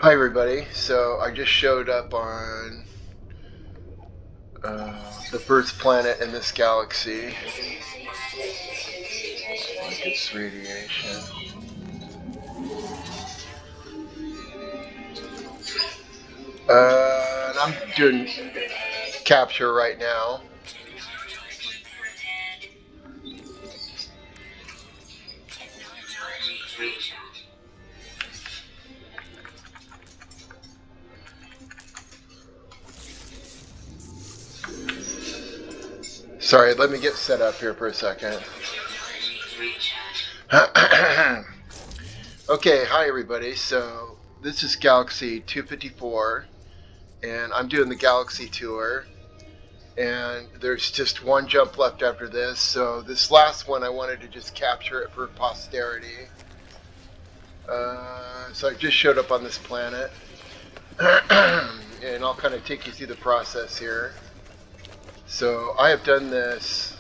Hi everybody. So I just showed up on the first planet in this galaxy. Like it's radiation. And I'm doing capture right now. Sorry, let me get set up here for a second. Okay, hi everybody. So this is Galaxy 254, and I'm doing the Galaxy tour. And there's just one jump left after this. So this last one, I wanted to just capture it for posterity. So I just showed up on this planet, and I'll kind of take you through the process here. So I have done this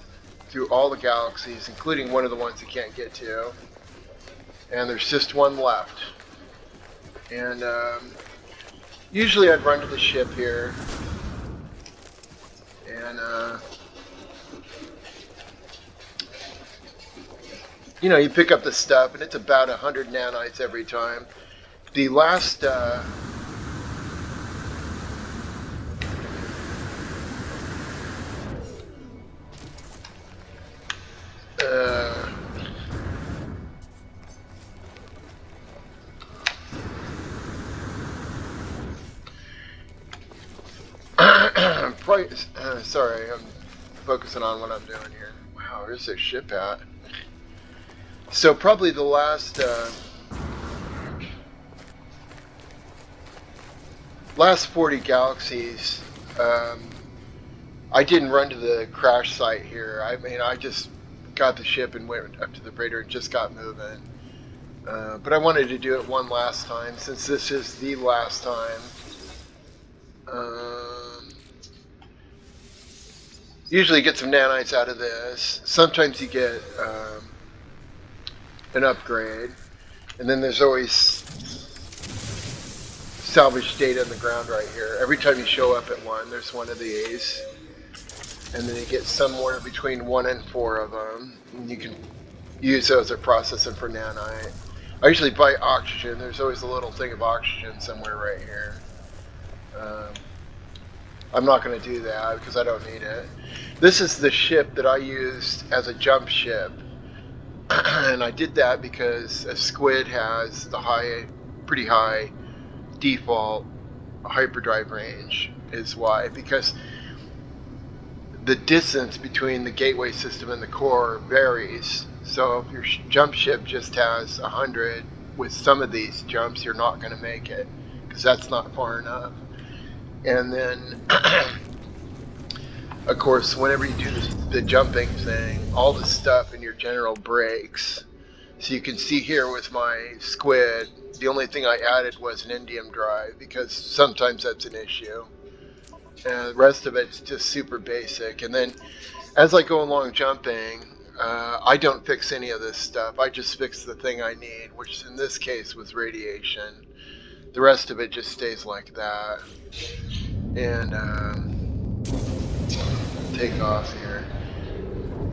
through all the galaxies, including one of the ones you can't get to, and there's just one left. And usually I'd run to the ship here, and you pick up the stuff, and it's about 100 nanites every time. The last sorry, I'm focusing on what I'm doing here. Wow, where's this ship at? So probably the last 40 galaxies, I didn't run to the crash site here. I mean, I just got the ship and went up to the freighter and just got moving. But I wanted to do it one last time since this is the last time. Usually get some nanites out of this. Sometimes you get an upgrade. And then there's always salvage data on the ground right here. Every time you show up at one, there's one of these. And then you get somewhere between 1 and 4 of them. And you can use those at processing for nanite. I usually buy oxygen. There's always a little thing of oxygen somewhere right here. I'm not going to do that because I don't need it. This is the ship that I used as a jump ship. And I did that because a squid has the pretty high default hyperdrive range is why. Because the distance between the gateway system and the core varies. So if your jump ship just has 100, with some of these jumps you're not going to make it because that's not far enough. And then of course whenever you do the jumping thing, all the stuff in your general breaks. So you can see here with my squid, the only thing I added was an indium drive because sometimes that's an issue. And the rest of it's just super basic. And then as I go along jumping, I don't fix any of this stuff. I just fix the thing I need, which in this case was radiation. The rest of it just stays like that. And take off here.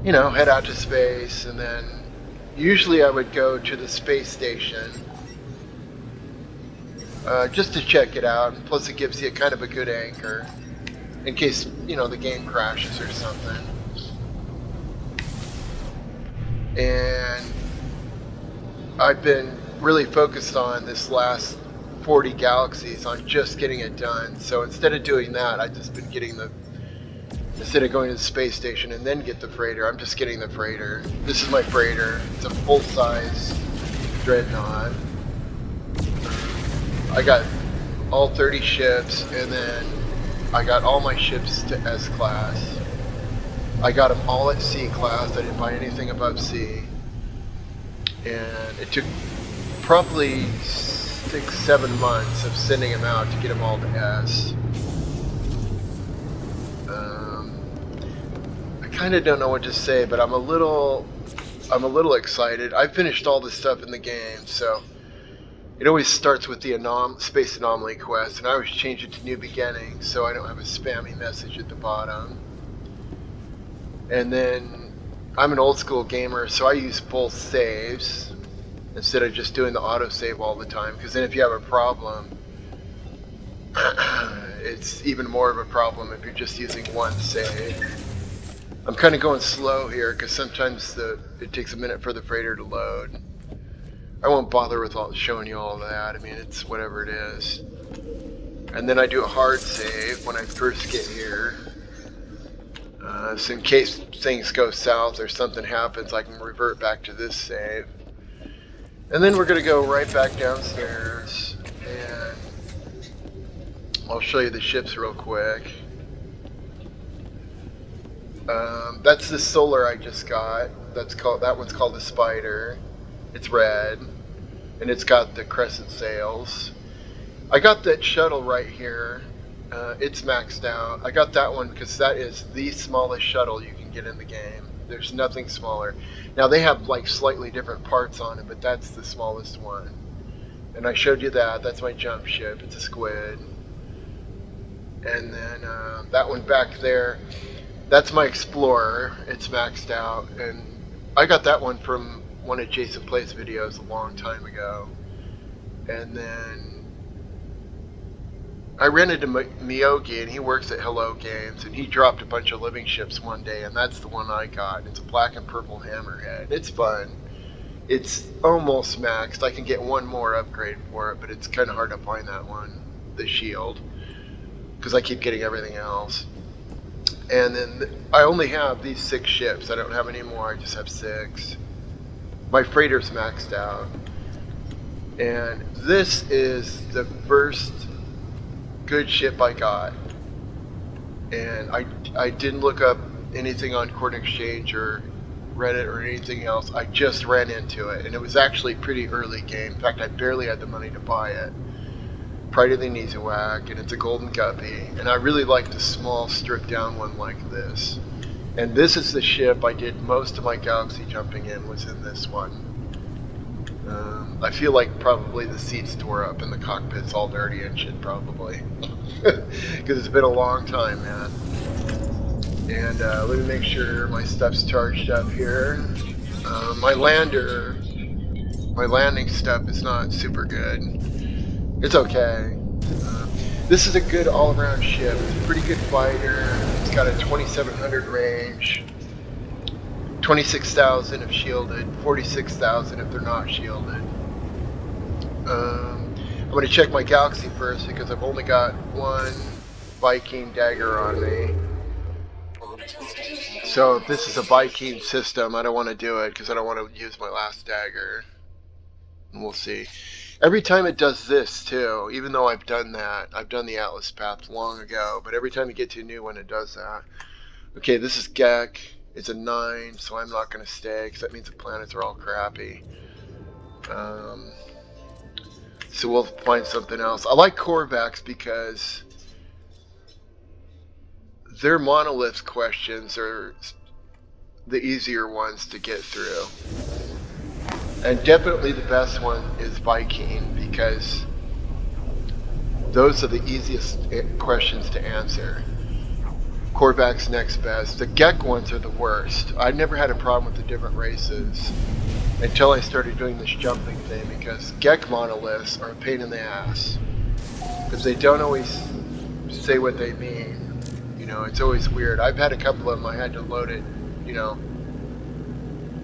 Head out to space, and then usually I would go to the space station just to check it out. And plus, it gives you kind of a good anchor in case the game crashes or something. And I've been really focused on this last 40 galaxies on just getting it done. So instead of doing that, I've just been getting instead of going to the space station and then get the freighter, I'm just getting the freighter. This is my freighter. It's a full-size dreadnought. I got all 30 ships, and then I got all my ships to S-class. I got them all at C-class. I didn't buy anything above C. And it took probably 6-7 months of sending them out to get them all to S. I kind of don't know what to say, but I'm a little excited. I finished all the stuff in the game, so It always starts with the space anomaly quest, and I always change it to New Beginnings so I don't have a spammy message at the bottom. And then I'm an old school gamer, so I use both saves instead of just doing the autosave all the time, because then if you have a problem, it's even more of a problem if you're just using one save. I'm kind of going slow here because sometimes it takes a minute for the freighter to load. I won't bother with showing you all that. I mean, it's whatever it is. And then I do a hard save when I first get here. So in case things go south or something happens, I can revert back to this save. And then we're going to go right back downstairs, and I'll show you the ships real quick. That's the solar I just got. That one's called the Spider. It's red, and it's got the crescent sails. I got that shuttle right here. It's maxed out. I got that one because that is the smallest shuttle you can get in the game. There's nothing smaller. Now they have like slightly different parts on it, but that's the smallest one. And I showed you that. That's my jump ship. It's a squid. And then that one back there, that's my Explorer. It's maxed out, and I got that one from one of Jason Plays videos a long time ago. And then I ran into Miyogi, and he works at Hello Games, and he dropped a bunch of living ships one day, and that's the one I got. It's a black and purple hammerhead. It's fun. It's almost maxed. I can get one more upgrade for it, but it's kind of hard to find that one, the shield, because I keep getting everything else. And then I only have these 6 ships. I don't have any more. I just have 6. My freighter's maxed out. And this is the first good ship I got, and I didn't look up anything on Court Exchange or Reddit or anything else. I just ran into it, and it was actually pretty early game. In fact, I barely had the money to buy it. Pride of the Nizuak, and it's a golden guppy, and I really like the small stripped down one like this. And this is the ship I did most of my galaxy jumping in, was in this one. I feel like probably the seats tore up and the cockpit's all dirty and shit, probably. Because it's been a long time, man. And let me make sure my stuff's charged up here. My landing stuff is not super good. It's okay. This is a good all-around ship. It's a pretty good fighter. It's got a 2700 range. 26,000 if shielded, 46,000 if they're not shielded. I'm going to check my Galaxy first because I've only got one Viking dagger on me. So if this is a Viking system, I don't want to do it because I don't want to use my last dagger. And we'll see. Every time it does this too, even though I've done that, I've done the Atlas path long ago, but every time you get to a new one, it does that. Okay, this is Gek. It's a 9, so I'm not going to stay because that means the planets are all crappy. So we'll find something else. I like Korvax because their monolith questions are the easier ones to get through. And definitely the best one is Viking because those are the easiest questions to answer. Korvax next best. The Gek ones are the worst. I never had a problem with the different races until I started doing this jumping thing because Gek monoliths are a pain in the ass because they don't always say what they mean. You know, it's always weird. I've had a couple of them. I had to load it,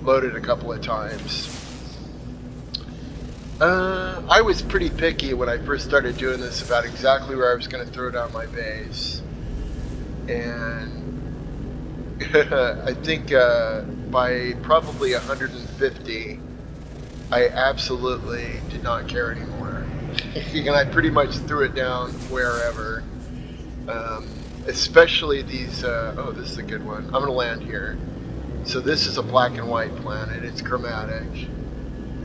load it a couple of times. I was pretty picky when I first started doing this about exactly where I was going to throw down my base. And I think by probably 150, I absolutely did not care anymore. And I pretty much threw it down wherever. Especially these, oh, this is a good one. I'm going to land here. So this is a black and white planet. It's chromatic.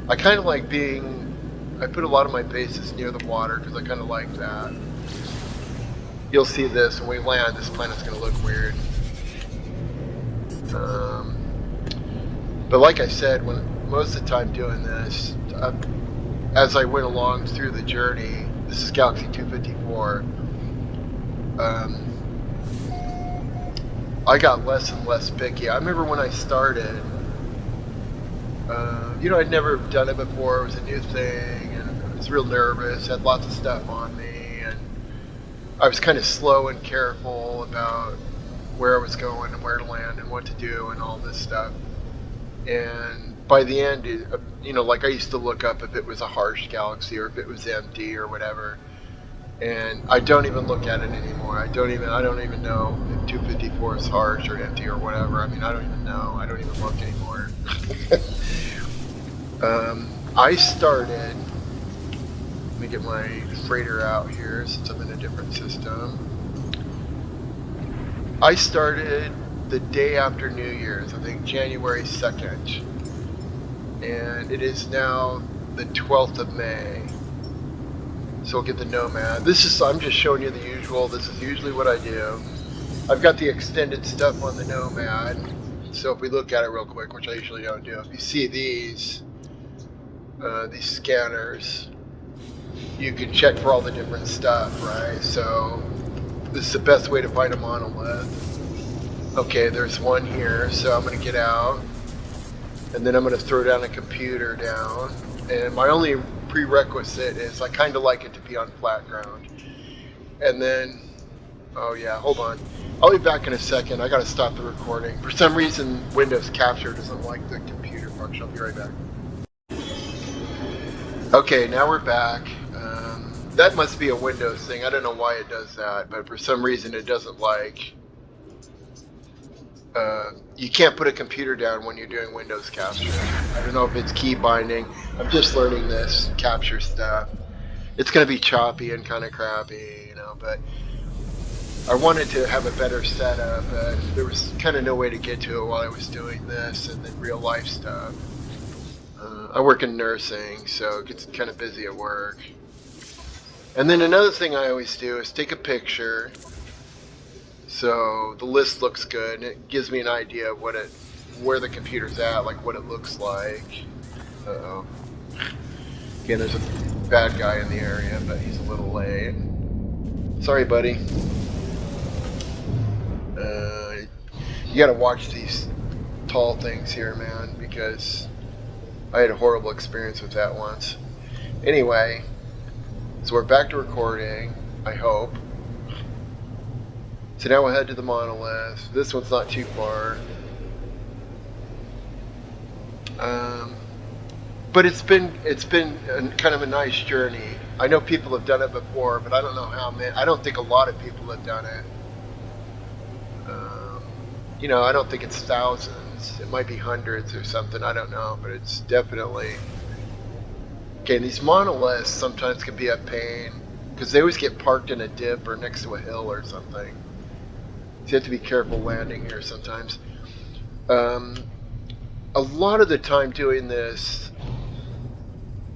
I kind of like I put a lot of my bases near the water because I kind of like that. You'll see this when we land, this planet's going to look weird. But like I said, most of the time doing this, as I went along through the journey, this is Galaxy 254, I got less and less picky. I remember when I started, I'd never done it before. It was a new thing, and I was real nervous, had lots of stuff on me, and I was kind of slow and careful about where I was going and where to land and what to do and all this stuff. And by the end, like I used to look up if it was a harsh galaxy or if it was empty or whatever. And I don't even look at it anymore. I don't even know if 254 is harsh or empty or whatever. I mean, I don't even know. I don't even look anymore. I started, let me get my freighter out here since I'm in a different system. I started the day after New Year's, I think January 2nd. And it is now the 12th of May. So we'll get the Nomad. I'm just showing you the usual. This is usually what I do. I've got the extended stuff on the Nomad. So if we look at it real quick, which I usually don't do, if you see these scanners, you can check for all the different stuff, right? So this is the best way to find a monolith. Okay, there's one here, so I'm going to get out, and then I'm going to throw down a computer down, and my only prerequisite is I kind of like it to be on flat ground. And then, oh yeah, hold on. I'll be back in a second. I got to stop the recording. For some reason, Windows Capture doesn't like the computer function. I'll be right back. Okay, now we're back. That must be a Windows thing. I don't know why it does that, but for some reason it doesn't like... you can't put a computer down when you're doing Windows Capture. I don't know if it's key binding. I'm just learning this capture stuff. It's going to be choppy and kind of crappy, but I wanted to have a better setup, and there was kind of no way to get to it while I was doing this and then real life stuff. I work in nursing, so it gets kind of busy at work. And then another thing I always do is take a picture so the list looks good, and it gives me an idea of where the computer's at, like what it looks like. Uh-oh. Again, there's a bad guy in the area, but he's a little late. Sorry, buddy. You gotta watch these tall things here, man, because I had a horrible experience with that once. Anyway, so we're back to recording, I hope. So now we'll head to the monolith. This one's not too far. But it's been kind of a nice journey. I know people have done it before, but I don't know how many. I don't think a lot of people have done it. I don't think it's thousands. It might be hundreds or something. I don't know, but it's definitely... Okay, these monoliths sometimes can be a pain because they always get parked in a dip or next to a hill or something. So you have to be careful landing here sometimes. A lot of the time doing this,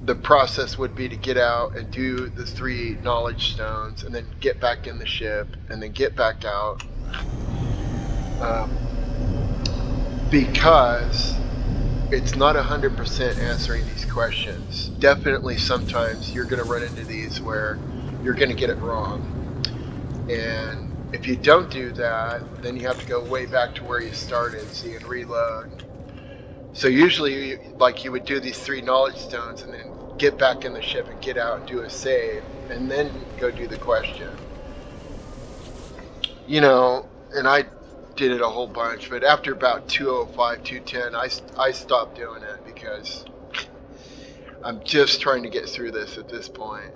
the process would be to get out and do the 3 knowledge stones and then get back in the ship and then get back out. Because it's not 100% answering these questions. Definitely sometimes you're going to run into these where you're going to get it wrong. And if you don't do that, then you have to go way back to where you started so you can reload. So usually, you would do these 3 knowledge stones and then get back in the ship and get out and do a save, and then go do the question. And I did it a whole bunch, but after about 205, 210, I stopped doing it because I'm just trying to get through this at this point.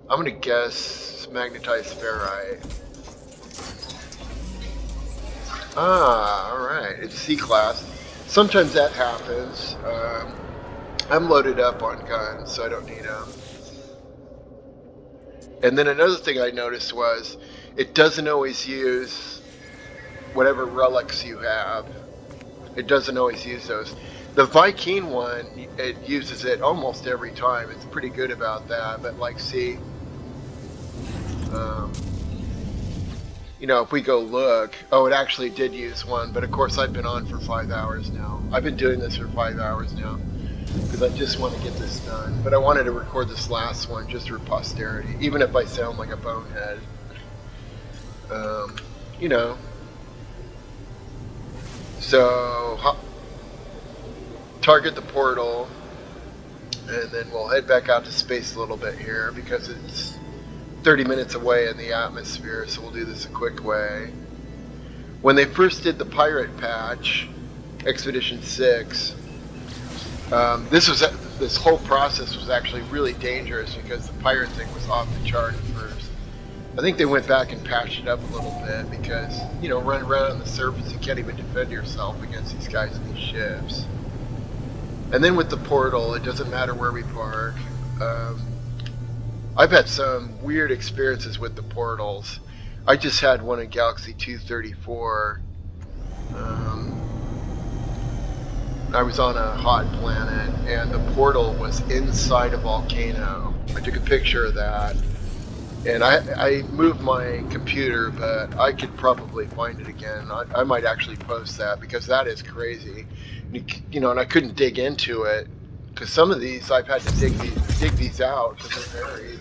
I'm going to guess magnetized ferrite. Alright, it's C-class. Sometimes that happens. I'm loaded up on guns, so I don't need them. And then another thing I noticed was it doesn't always use whatever relics you have. It doesn't always use those. The Vy'keen one, it uses it almost every time. It's pretty good about that. But see, you know, if we go look, oh, it actually did use one, but of course I've been on for 5 hours now. I've been doing this for 5 hours now because I just want to get this done. But I wanted to record this last one just for posterity, even if I sound like a bonehead. You know. So, target the portal, and then we'll head back out to space a little bit here because it's 30 minutes away in the atmosphere, so we'll do this a quick way. When they first did the pirate patch, Expedition 6, this whole process was actually really dangerous because the pirate thing was off the chart at first. I think they went back and patched it up a little bit because, you know, running around on the surface, you can't even defend yourself against these guys in these ships. And then with the portal, it doesn't matter where we park. I've had some weird experiences with the portals. I just had one in Galaxy 234. I was on a hot planet, and the portal was inside a volcano. I took a picture of that, and I moved my computer, but I could probably find it again. I might actually post that because that is crazy. You know, and I couldn't dig into it because some of these I've had to dig these out because they're buried.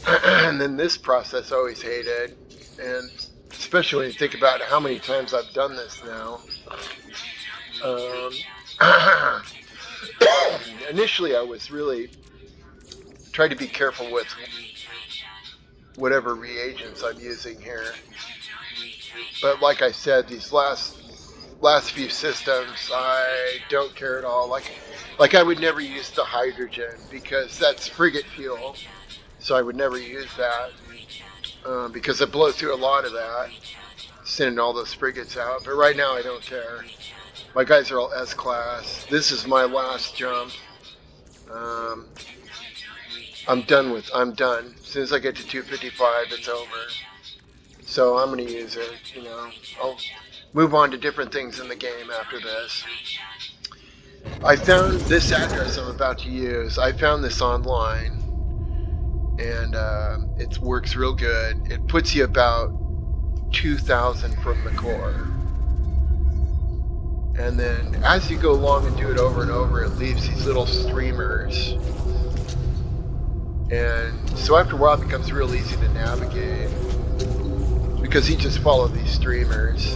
And then this process I always hated, and especially when you think about how many times I've done this now. Initially, I was really trying to be careful with whatever reagents I'm using here. But like I said, these last few systems, I don't care at all. Like I would never use the hydrogen because that's frigate fuel, so I would never use that because it blows through a lot of that, sending all those frigates out. But right now, I don't care. My guys are all S-class. This is my last jump. I'm done. As soon as I get to 255, it's over. So I'm going to use it, you know. I'll move on to different things in the game after this. I found this address I'm about to use. I found this online, and it works real good. It puts you about 2,000 from the core. And then as you go along and do it over and over, it leaves these little streamers. And so after a while, it becomes real easy to navigate because you just follow these streamers.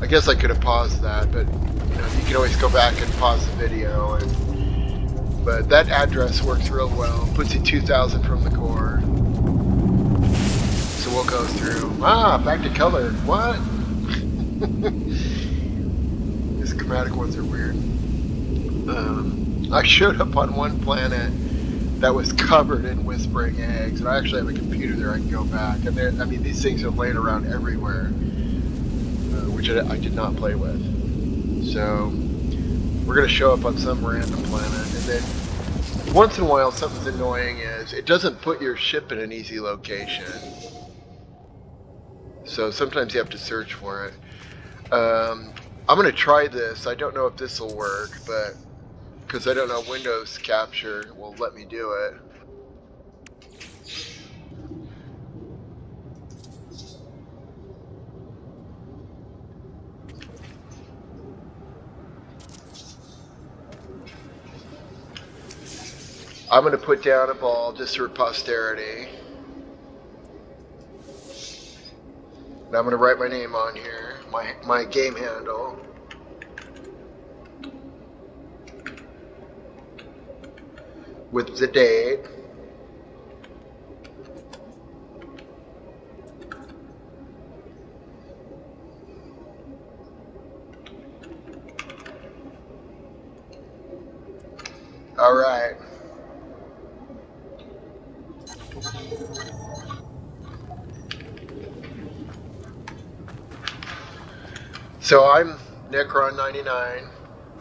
I guess I could have paused that, but you know, you can always go back and pause the video. But that address works real well. Puts you 2,000 from the core. So we'll go through. Back to color. What? These chromatic ones are weird. I showed up on one planet that was covered in whispering eggs, and I actually have a computer there I can go back. And I mean, these things are laying around everywhere, which I did not play with. So we're going to show up on some random planet, and then once in a while, something's annoying is it doesn't put your ship in an easy location. So sometimes you have to search for it. I'm going to try this. I don't know if this will work, but because I don't know Windows Capture will let me do it. I'm going to put down a ball just for posterity. And I'm going to write my name on here, my game handle. With the date. All right. So I'm Necron99.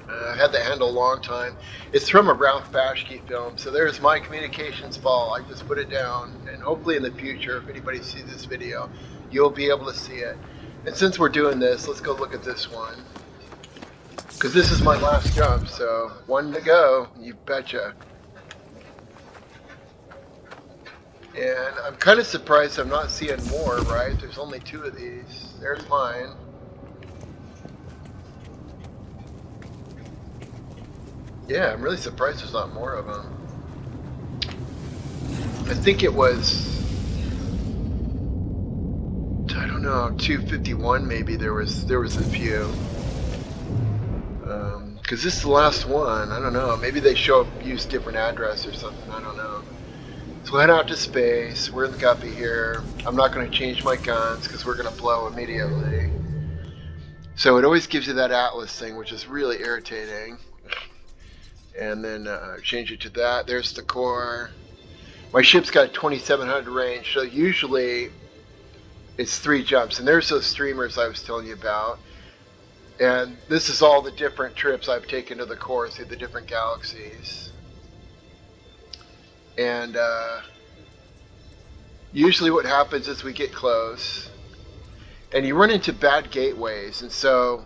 I've had the handle a long time. It's from a Ralph Bashki film. So there's my communications ball. I just put it down, and hopefully in the future, if anybody sees this video, you'll be able to see it. And since we're doing this, let's go look at this one. Because this is my last jump, so one to go. You betcha. And I'm kind of surprised I'm not seeing more, right? There's only 2 of these. There's mine. Yeah, I'm really surprised there's not more of them. I think it was, I don't know, 251 maybe there was a few. Because this is the last one. I don't know. Maybe they use different address or something. I don't know. So we'll head out to space. We're in the guppy here. I'm not going to change my guns because we're going to blow immediately. So it always gives you that Atlas thing, which is really irritating. And then change it to that. There's the core. My ship's got 2,700 range, so usually it's 3 jumps. And there's those streamers I was telling you about. And this is all the different trips I've taken to the core through the different galaxies. And usually what happens is we get close. And you run into bad gateways. And so,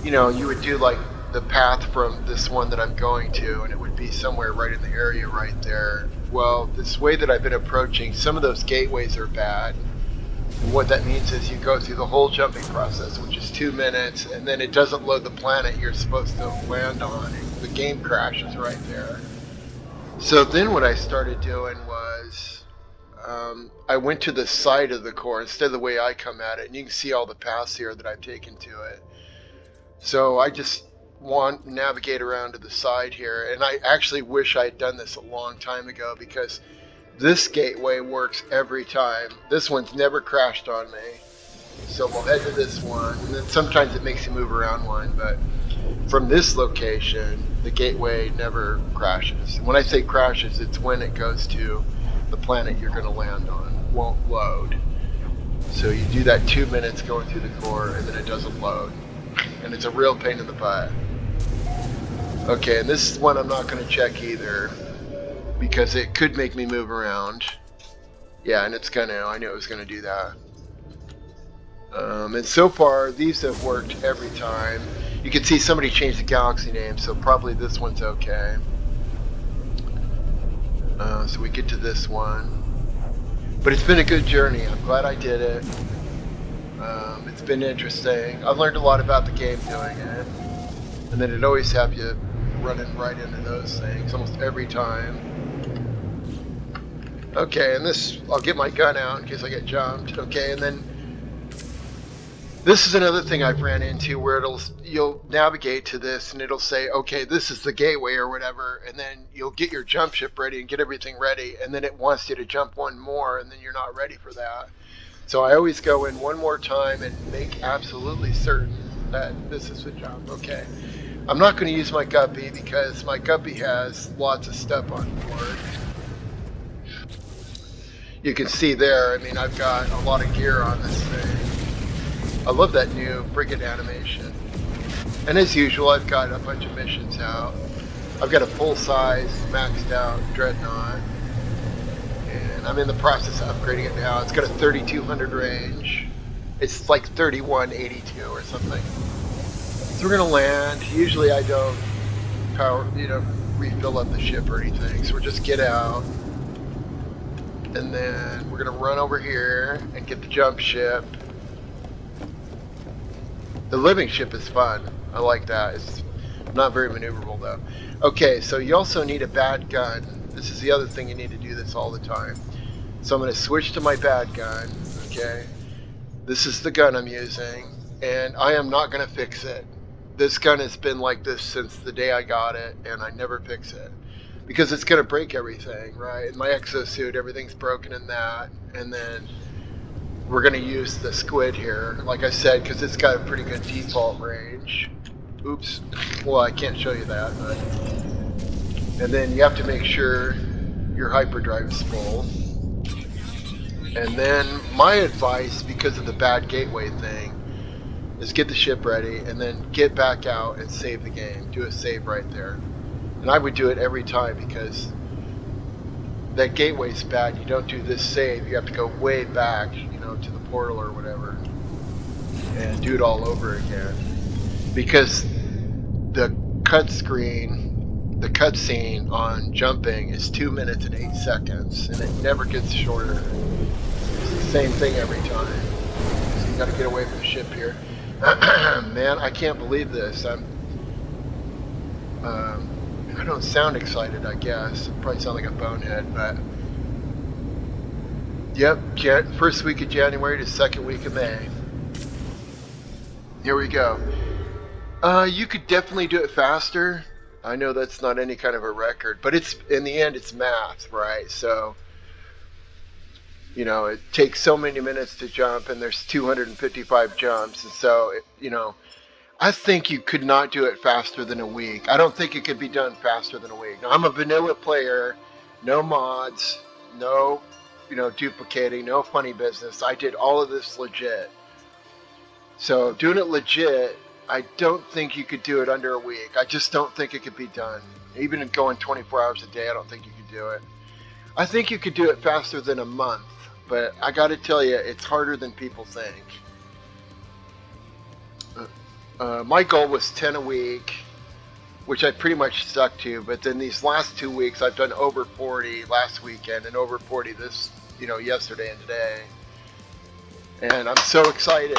you would do like the path from this one that I'm going to, and it would be somewhere right in the area right there. Well, this way that I've been approaching, some of those gateways are bad. And what that means is you go through the whole jumping process, which is 2 minutes, and then it doesn't load the planet you're supposed to land on. The game crashes right there. So then what I started doing was I went to the side of the core instead of the way I come at it, and you can see all the paths here that I've taken to it. So I just navigate around to the side here, and I actually wish I had done this a long time ago because this gateway works every time. This one's never crashed on me. So we'll head to this one, and then sometimes it makes you move around one, but from this location, the gateway never crashes. When I say crashes, it's when it goes to the planet you're going to land on. It won't load. So you do that 2 minutes going through the core, and then it doesn't load. And it's a real pain in the butt. Okay, and this is one I'm not going to check either, because it could make me move around. Yeah, and it's gonna. I knew it was gonna do that. And so far, these have worked every time. You can see somebody changed the galaxy name, so probably this one's okay. So we get to this one. But it's been a good journey. I'm glad I did it. It's been interesting. I've learned a lot about the game doing it. And then it always have you running right into those things almost every time. Okay, and this, I'll get my gun out in case I get jumped. Okay, and then this is another thing I've ran into where you'll navigate to this and it'll say, okay, this is the gateway or whatever, and then you'll get your jump ship ready and get everything ready, and then it wants you to jump one more, and then you're not ready for that. So I always go in one more time and make absolutely certain that this is the jump. Okay. I'm not going to use my guppy because my guppy has lots of stuff on board. You can see there, I mean, I've got a lot of gear on this thing. I love that new frigate animation. And as usual, I've got a bunch of missions out. I've got a full-size, maxed out Dreadnought. And I'm in the process of upgrading it now. It's got a 3,200 range. It's like 3,182 or something. So we're going to land. Usually I don't refill up the ship or anything. So we'll just get out. And then we're going to run over here and get the jump ship. The living ship is fun. I like that. It's not very maneuverable though. Okay, so you also need a bad gun. This is the other thing, you need to do this all the time. So I'm going to switch to my bad gun. Okay. This is the gun I'm using. And I am not going to fix it. This gun has been like this since the day I got it, and I never fix it. Because it's going to break everything, right? In my exosuit, everything's broken in that. And then we're going to use the squid here, like I said, because it's got a pretty good default range. Oops. Well, I can't show you that, but... And then you have to make sure your hyperdrive is full. And then my advice, because of the bad gateway thing, is get the ship ready and then get back out and save the game. Do a save right there. And I would do it every time because that gateway's bad. You don't do this save. You have to go way back, to the portal or whatever and do it all over again. Because the cut screen the cutscene on jumping is 2 minutes and 8 seconds, and it never gets shorter. It's the same thing every time. So you got to get away from the ship here. Man, I can't believe this. I don't sound excited, I guess. I probably sound like a bonehead, but yep, first week of January to second week of May. Here we go. You could definitely do it faster. I know that's not any kind of a record, but it's in the end, it's math, right? So, you know, it takes so many minutes to jump, and there's 255 jumps, and so, I think you could not do it faster than a week. I don't think it could be done faster than a week. Now, I'm a vanilla player, no mods, no, duplicating, no funny business. I did all of this legit. So doing it legit, I don't think you could do it under a week. I just don't think it could be done. Even going 24 hours a day, I don't think you could do it. I think you could do it faster than a month, but I got to tell you, it's harder than people think. My goal was 10 a week, which I pretty much stuck to, but then these last 2 weeks I've done over 40 last weekend and over 40 this, yesterday and today. And I'm so excited.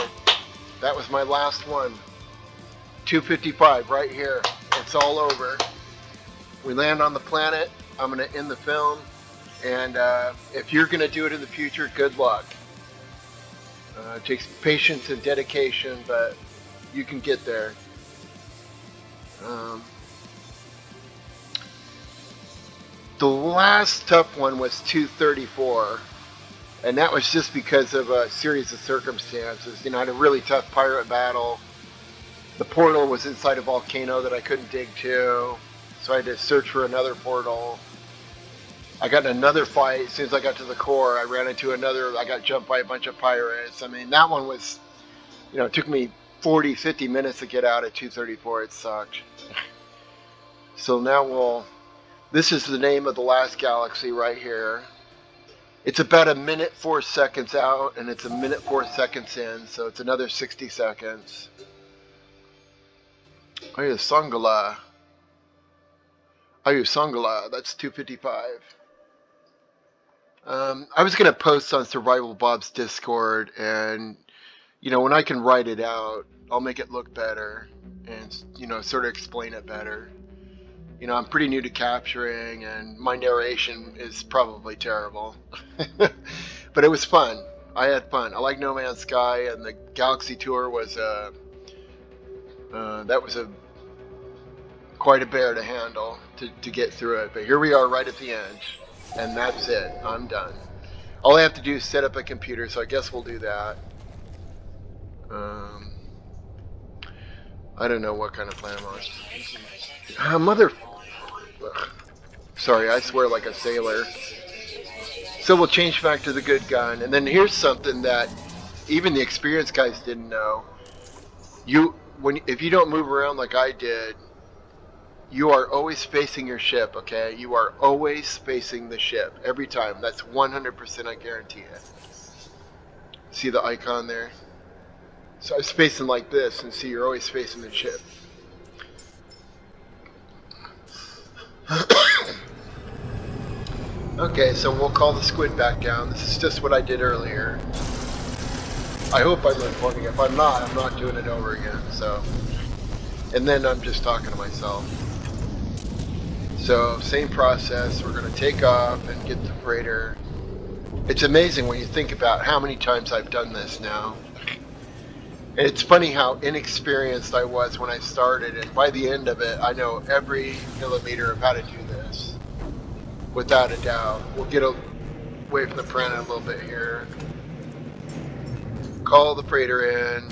That was my last one. 255 right here. It's all over. We land on the planet. I'm going to end the film. And if you're going to do it in the future, good luck. It takes patience and dedication, but you can get there. The last tough one was 234, and that was just because of a series of circumstances. I had a really tough pirate battle. The portal was inside a volcano that I couldn't dig to, so I had to search for another portal. I got in another fight. As soon as I got to the core, I ran into I got jumped by a bunch of pirates. I mean, that one was, it took me 40, 50 minutes to get out at 234. It sucked. So now this is the name of the last galaxy right here. It's about 1 minute 4 seconds out, and it's 1 minute 4 seconds in, so it's another 60 seconds. Ayusangala, that's 255. I was going to post on Survival Bob's Discord, and, when I can write it out, I'll make it look better and, sort of explain it better. I'm pretty new to capturing, and my narration is probably terrible. But it was fun. I had fun. I like No Man's Sky, and the Galaxy Tour was quite a bear to handle to get through it. But here we are right at the end, and that's it. I'm done. All I have to do is set up a computer, so I guess we'll do that. I don't know what kind of plan I'm on. Sorry, I swear like a sailor. So we'll change back to the good gun, and then here's something that even the experienced guys didn't know. If you don't move around like I did, you are always facing your ship, okay? You are always facing the ship every time. That's 100%, I guarantee it. See the icon there? So I was facing like this, and see, you're always facing the ship. Okay, so we'll call the squid back down. This is just what I did earlier. I hope I'm recording. If I'm not doing it over again. So, and then I'm just talking to myself. So, same process. We're going to take off and get the freighter. It's amazing when you think about how many times I've done this now. And it's funny how inexperienced I was when I started, and by the end of it, I know every millimeter of how to do this. Without a doubt. We'll get away from the planet a little bit here. Call the freighter in.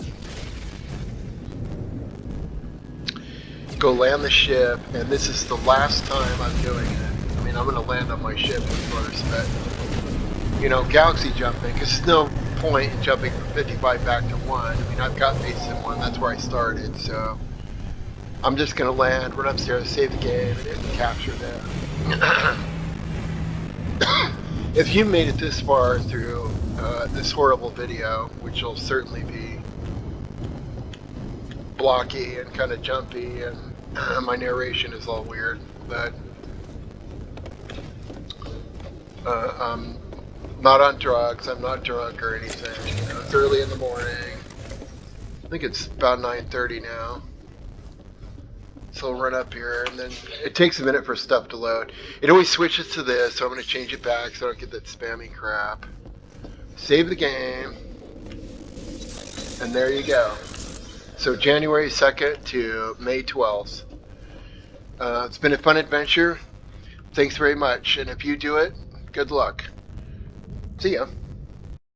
Go land the ship, and this is the last time I'm doing it. I mean, I'm going to land on my ship first, but, galaxy jumping, because there's no point in jumping from 55 back to 1. I mean, I've got base in 1, that's where I started, so I'm just going to land, run upstairs, save the game, and capture them. If you made it this far through this horrible video, which will certainly be blocky and kind of jumpy, and my narration is all weird, that I'm not on drugs. I'm not drunk or anything. You know, it's early in the morning. I think it's about 9:30 now. So I'll run up here, and then it takes a minute for stuff to load. It always switches to this, so I'm going to change it back so I don't get that spammy crap. Save the game, and there you go. So January 2nd to May 12th. It's been a fun adventure. Thanks very much, and if you do it, good luck. See ya.